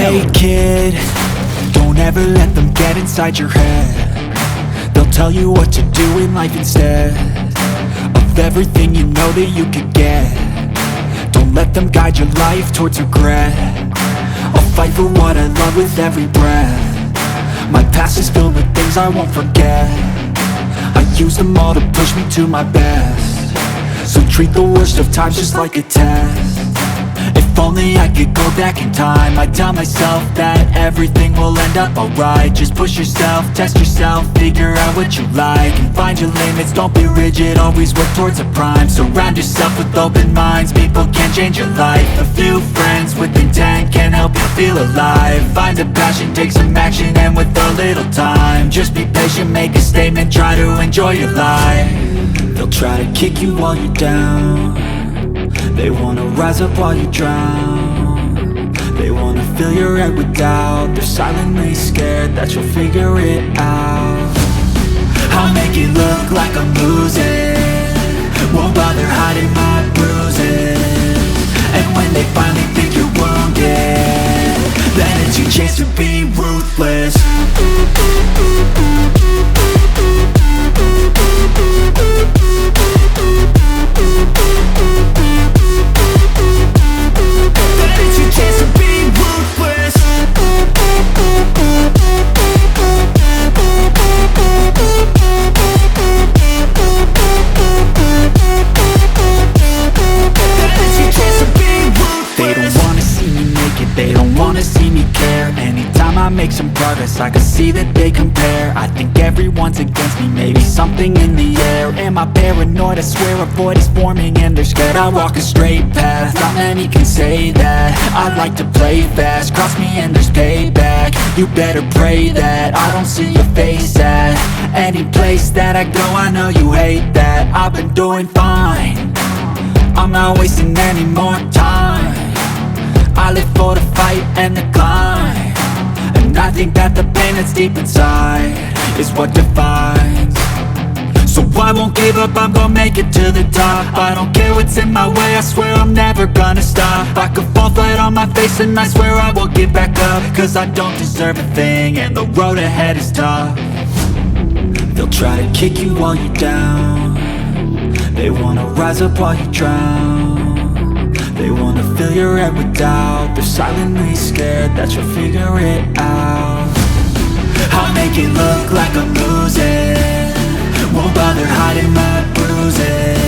Hey kid, don't ever let them get inside your head. They'll tell you what to do in life instead of everything you know that you could get. Don't let them guide your life towards regret. I'll fight for what I love with every breath. My past is filled with things I won't forget. I use them all to push me to my best. So treat the worst of times just like a test. If only I could go back in time, I'd tell myself that everything will end up alright. Just push yourself, test yourself, figure out what you like, and find your limits, don't be rigid, always work towards a prime. Surround yourself with open minds, people can change your life. A few friends with intent can help you feel alive. Find a passion, take some action, and with a little time, just be patient, make a statement, try to enjoy your life. They'll try to kick you while you're down. They wanna rise up while you drown. They wanna fill your head with doubt. They're silently scared that you'll figure it out. I'll make it look like I'm losing, won't bother hiding my bruises. And when they finally think you're wounded, then it's your chance to be ruthless. They don't wanna see me care. Anytime I make some progress, I can see that they compare. I think everyone's against me, maybe something in the air. Am I paranoid? I swear a void is forming and they're scared. I walk a straight path, not many can say that. I like to play fast, cross me and there's payback. You better pray that I don't see your face at any place that I go. I know you hate that. I've been doing fine, I'm not wasting any more time. I live for the fight and the climb, and I think that the pain that's deep inside is what defines. So I won't give up, I'm gonna make it to the top. I don't care what's in my way, I swear I'm never gonna stop. I could fall flat on my face and I swear I won't give back up, cause I don't deserve a thing and the road ahead is tough. They'll try to kick you while you're down. They wanna rise up while you drown. They wanna fill your head with doubt. They're silently scared that you'll figure it out. I'll make it look like I'm losing, won't bother hiding my bruises.